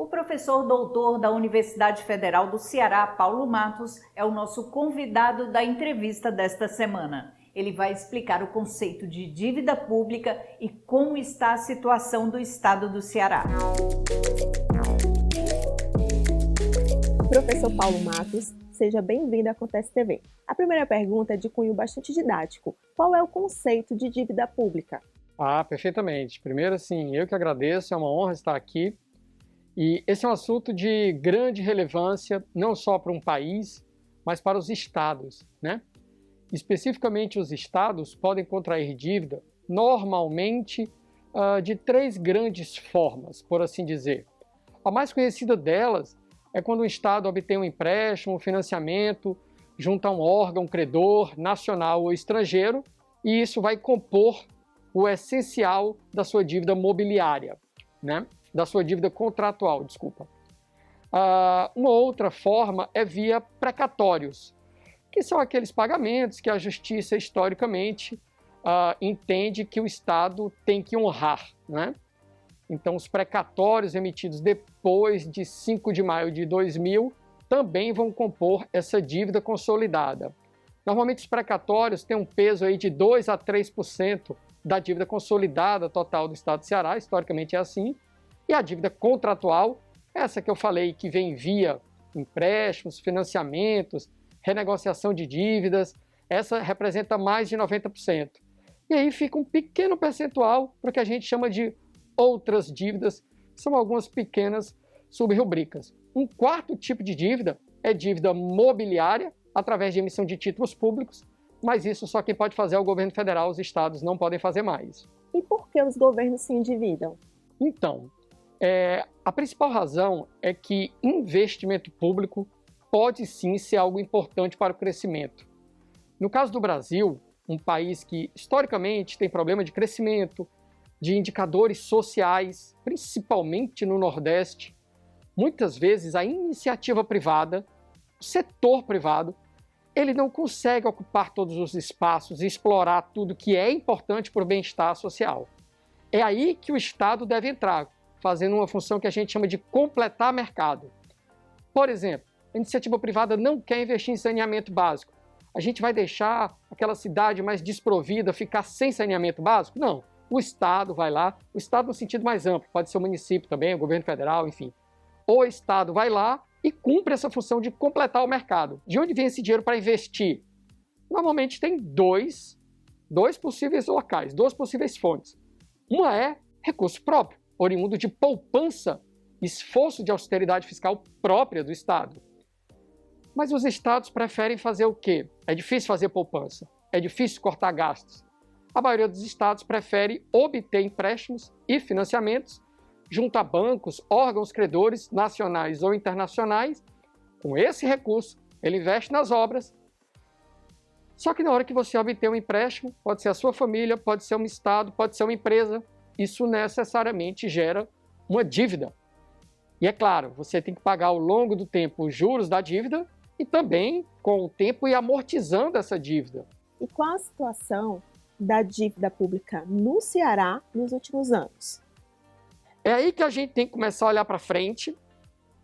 O professor doutor da Universidade Federal do Ceará, Paulo Matos, é o nosso convidado da entrevista desta semana. Ele vai explicar o conceito de dívida pública e como está a situação do estado do Ceará. Professor Paulo Matos, seja bem-vindo à Acontece TV. A primeira pergunta é de cunho bastante didático. Qual é o conceito de dívida pública? Perfeitamente. Primeiro, eu que agradeço, é uma honra estar aqui. E esse é um assunto de grande relevância, não só para um país, mas para os estados, né? Especificamente, os estados podem contrair dívida, normalmente, de três grandes formas, por assim dizer. A mais conhecida delas é quando o estado obtém um empréstimo, um financiamento, junto a um órgão credor, nacional ou estrangeiro, e isso vai compor o essencial da sua dívida mobiliária, né? Da sua dívida contratual, desculpa. Uma outra forma é via precatórios, que são aqueles pagamentos que a justiça, historicamente, entende que o Estado tem que honrar, né? Então, os precatórios emitidos depois de 5 de maio de 2000 também vão compor essa dívida consolidada. Normalmente, os precatórios têm um peso aí de 2 a 3% da dívida consolidada total do Estado do Ceará, historicamente é assim, e a dívida contratual, essa que eu falei, que vem via empréstimos, financiamentos, renegociação de dívidas, essa representa mais de 90%. E aí fica um pequeno percentual para o que a gente chama de outras dívidas, que são algumas pequenas subrubricas. Um quarto tipo de dívida é dívida mobiliária, através de emissão de títulos públicos, mas isso só quem pode fazer é o governo federal, os estados não podem fazer mais. E por que os governos se endividam? Então, a principal razão é que investimento público pode sim ser algo importante para o crescimento. No caso do Brasil, um país que historicamente tem problema de crescimento, de indicadores sociais, principalmente no Nordeste, muitas vezes a iniciativa privada, o setor privado, ele não consegue ocupar todos os espaços e explorar tudo que é importante para o bem-estar social. É aí que o Estado deve entrar, fazendo uma função que a gente chama de completar mercado. Por exemplo, a iniciativa privada não quer investir em saneamento básico. A gente vai deixar aquela cidade mais desprovida ficar sem saneamento básico? Não. O Estado vai lá, o Estado no sentido mais amplo, pode ser o município também, o governo federal, enfim. O Estado vai lá e cumpre essa função de completar o mercado. De onde vem esse dinheiro para investir? Normalmente tem dois possíveis locais, duas possíveis fontes. Uma é recurso próprio, oriundo de poupança, esforço de austeridade fiscal própria do Estado. Mas os estados preferem fazer o quê? É difícil fazer poupança, é difícil cortar gastos. A maioria dos estados prefere obter empréstimos e financiamentos junto a bancos, órgãos credores nacionais ou internacionais. Com esse recurso, ele investe nas obras. Só que na hora que você obter um empréstimo, pode ser a sua família, pode ser um estado, pode ser uma empresa, isso necessariamente gera uma dívida. E é claro, você tem que pagar ao longo do tempo os juros da dívida e também, com o tempo, ir amortizando essa dívida. E qual a situação da dívida pública no Ceará nos últimos anos? É aí que a gente tem que começar a olhar para frente,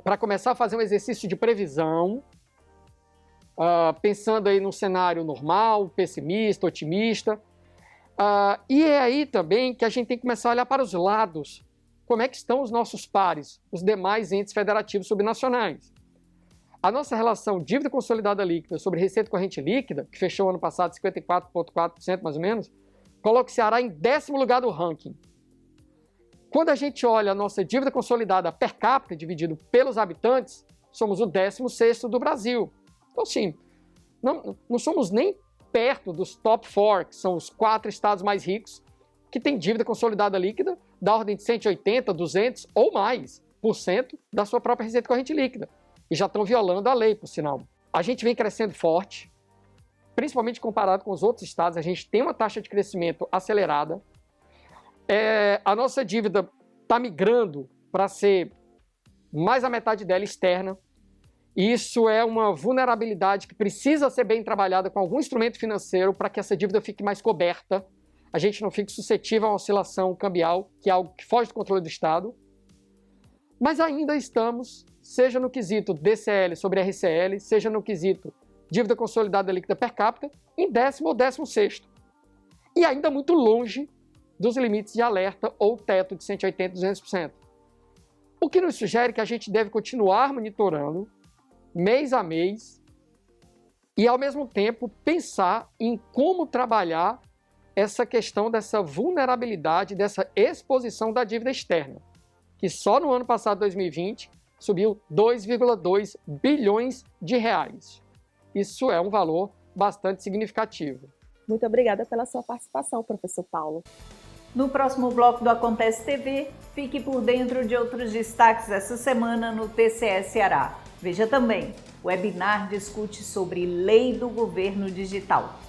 para começar a fazer um exercício de previsão, pensando aí num cenário normal, pessimista, otimista. E é aí também que a gente tem que começar a olhar para os lados. Como é que estão os nossos pares, os demais entes federativos subnacionais? A nossa relação dívida consolidada líquida sobre receita corrente líquida, que fechou ano passado 54,4% mais ou menos, coloca o Ceará em 10º lugar do ranking. Quando a gente olha a nossa dívida consolidada per capita, dividido pelos habitantes, somos o 16º do Brasil. Então, assim, não somos nem perto dos top 4, que são os 4 estados mais ricos, que têm dívida consolidada líquida da ordem de 180, 200 ou mais por cento da sua própria receita corrente líquida. E já estão violando a lei, por sinal. A gente vem crescendo forte, principalmente comparado com os outros estados, a gente tem uma taxa de crescimento acelerada. A nossa dívida está migrando para ser mais a metade dela externa. E isso é uma vulnerabilidade que precisa ser bem trabalhada com algum instrumento financeiro para que essa dívida fique mais coberta, a gente não fique suscetível a uma oscilação cambial, que é algo que foge do controle do Estado. mas ainda estamos, seja no quesito DCL sobre RCL, seja no quesito dívida consolidada líquida per capita, em 10º ou 16º. E ainda muito longe dos limites de alerta ou teto de 180% e 200%. O que nos sugere que a gente deve continuar monitorando mês a mês e, ao mesmo tempo, pensar em como trabalhar essa questão dessa vulnerabilidade, dessa exposição da dívida externa, que só no ano passado, 2020, subiu 2,2 bilhões de reais. Isso é um valor bastante significativo. Muito obrigada pela sua participação, professor Paulo. No próximo bloco do Acontece TV, fique por dentro de outros destaques essa semana no TCE Ceará. Veja também, o webinar discute sobre Lei do Governo Digital.